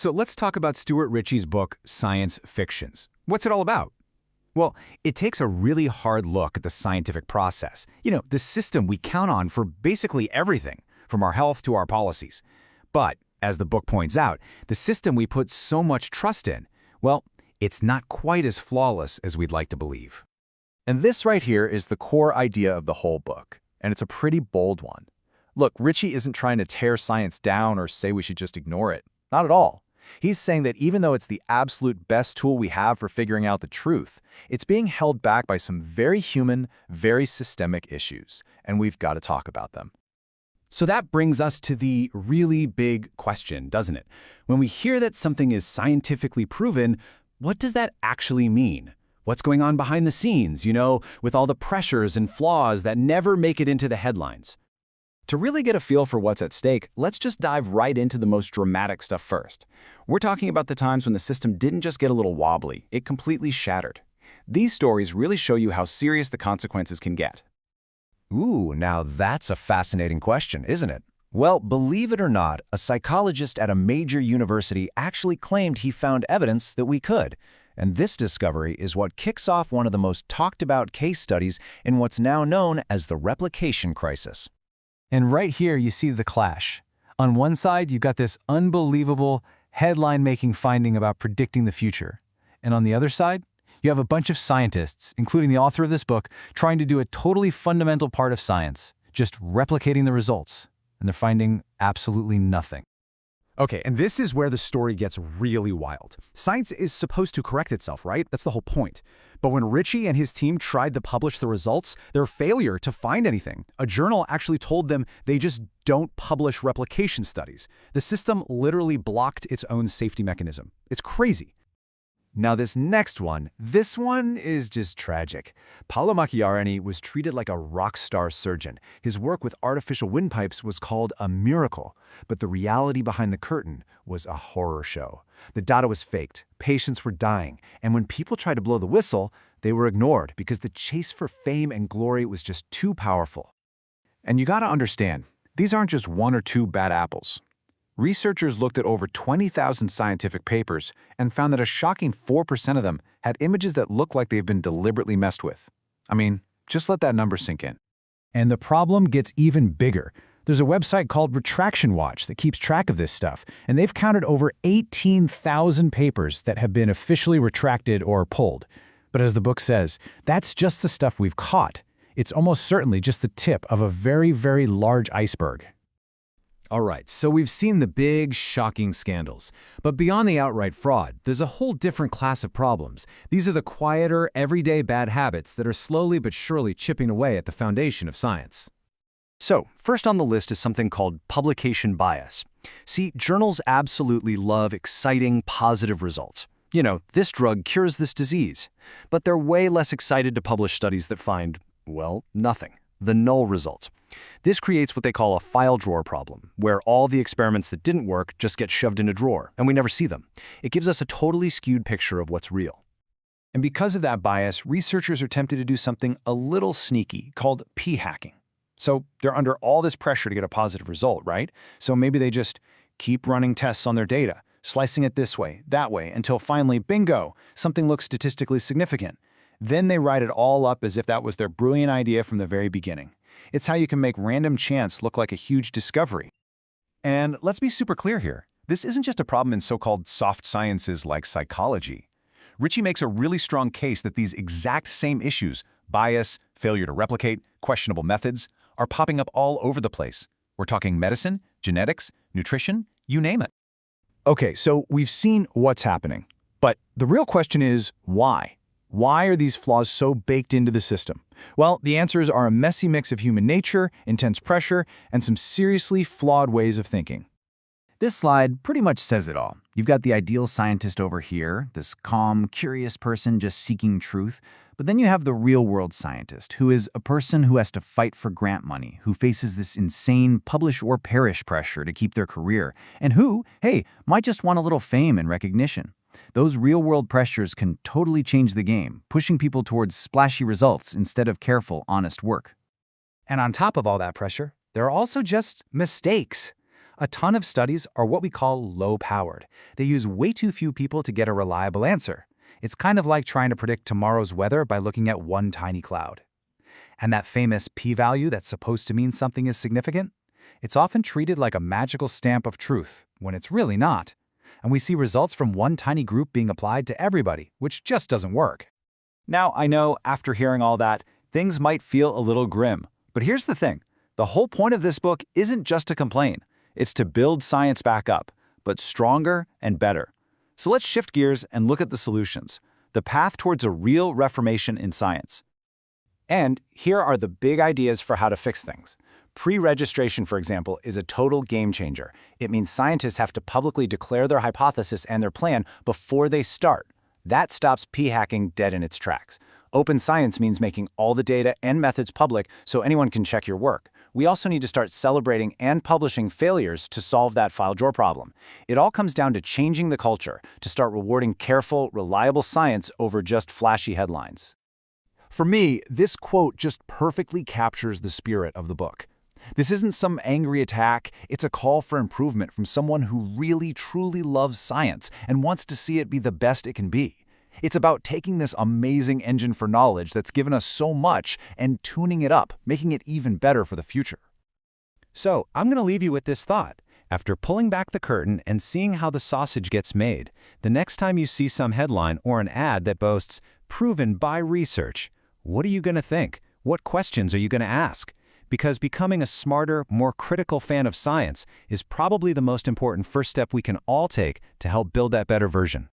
So let's talk about Stuart Ritchie's book, Science Fictions. What's it all about? Well, it takes a really hard look at the scientific process. The system we count on for basically everything, from our health to our policies. But, as the book points out, the system we put so much trust in, well, it's not quite as flawless as we'd like to believe. And this right here is the core idea of the whole book, and it's a pretty bold one. Look, Ritchie isn't trying to tear science down or say we should just ignore it. Not at all. He's saying that even though it's the absolute best tool we have for figuring out the truth, it's being held back by some very human, very systemic issues, and we've got to talk about them. So that brings us to the really big question, doesn't it? When we hear that something is scientifically proven, what does that actually mean? What's going on behind the scenes, with all the pressures and flaws that never make it into the headlines? To really get a feel for what's at stake, let's just dive right into the most dramatic stuff first. We're talking about the times when the system didn't just get a little wobbly, it completely shattered. These stories really show you how serious the consequences can get. Ooh, now that's a fascinating question, isn't it? Well, believe it or not, a psychologist at a major university actually claimed he found evidence that we could. And this discovery is what kicks off one of the most talked about case studies in what's now known as the replication crisis. And right here, you see the clash. On one side, you've got this unbelievable, headline-making finding about predicting the future. And on the other side, you have a bunch of scientists, including the author of this book, trying to do a totally fundamental part of science, just replicating the results. And they're finding absolutely nothing. Okay, and this is where the story gets really wild. Science is supposed to correct itself, right? That's the whole point. But when Ritchie and his team tried to publish the results, their failure to find anything, a journal actually told them they just don't publish replication studies. The system literally blocked its own safety mechanism. It's crazy. Now this next one, this one is just tragic. Paolo Macchiarini was treated like a rock star surgeon. His work with artificial windpipes was called a miracle, but the reality behind the curtain was a horror show. The data was faked, patients were dying, and when people tried to blow the whistle, they were ignored because the chase for fame and glory was just too powerful. And you gotta understand, these aren't just one or two bad apples. Researchers looked at over 20,000 scientific papers and found that a shocking 4% of them had images that look like they've been deliberately messed with. I mean, just let that number sink in. And the problem gets even bigger. There's a website called Retraction Watch that keeps track of this stuff, and they've counted over 18,000 papers that have been officially retracted or pulled. But as the book says, that's just the stuff we've caught. It's almost certainly just the tip of a very, very large iceberg. All right, so we've seen the big, shocking scandals. But beyond the outright fraud, there's a whole different class of problems. These are the quieter, everyday bad habits that are slowly but surely chipping away at the foundation of science. So, first on the list is something called publication bias. See, journals absolutely love exciting, positive results. This drug cures this disease. But they're way less excited to publish studies that find, well, nothing. The null result. This creates what they call a file drawer problem, where all the experiments that didn't work just get shoved in a drawer, and we never see them. It gives us a totally skewed picture of what's real. And because of that bias, researchers are tempted to do something a little sneaky called p-hacking. So they're under all this pressure to get a positive result, right? So maybe they just keep running tests on their data, slicing it this way, that way, until finally, bingo, something looks statistically significant. Then they write it all up as if that was their brilliant idea from the very beginning. It's how you can make random chance look like a huge discovery. And let's be super clear here. This isn't just a problem in so-called soft sciences like psychology. Ritchie makes a really strong case that these exact same issues, bias, failure to replicate, questionable methods, are popping up all over the place. We're talking medicine, genetics, nutrition, you name it. Okay, so we've seen what's happening. But the real question is, why? Why are these flaws so baked into the system? Well, the answers are a messy mix of human nature, intense pressure, and some seriously flawed ways of thinking. This slide pretty much says it all. You've got the ideal scientist over here, this calm, curious person just seeking truth. But then you have the real-world scientist, who is a person who has to fight for grant money, who faces this insane publish or perish pressure to keep their career, and who, hey, might just want a little fame and recognition. Those real-world pressures can totally change the game, pushing people towards splashy results instead of careful, honest work. And on top of all that pressure, there are also just mistakes. A ton of studies are what we call low-powered. They use way too few people to get a reliable answer. It's kind of like trying to predict tomorrow's weather by looking at one tiny cloud. And that famous p-value that's supposed to mean something is significant? It's often treated like a magical stamp of truth, when it's really not. And we see results from one tiny group being applied to everybody, which just doesn't work. Now, I know, after hearing all that, things might feel a little grim. But here's the thing. The whole point of this book isn't just to complain. It's to build science back up, but stronger and better. So let's shift gears and look at the solutions, the path towards a real reformation in science. And here are the big ideas for how to fix things. Pre-registration, for example, is a total game changer. It means scientists have to publicly declare their hypothesis and their plan before they start. That stops p-hacking dead in its tracks. Open science means making all the data and methods public so anyone can check your work. We also need to start celebrating and publishing failures to solve that file drawer problem. It all comes down to changing the culture, to start rewarding careful, reliable science over just flashy headlines. For me, this quote just perfectly captures the spirit of the book. This isn't some angry attack, it's a call for improvement from someone who really truly loves science and wants to see it be the best it can be. It's about taking this amazing engine for knowledge that's given us so much and tuning it up, making it even better for the future. So, I'm going to leave you with this thought. After pulling back the curtain and seeing how the sausage gets made, the next time you see some headline or an ad that boasts, "Proven by research," what are you going to think? What questions are you going to ask? Because becoming a smarter, more critical fan of science is probably the most important first step we can all take to help build that better version.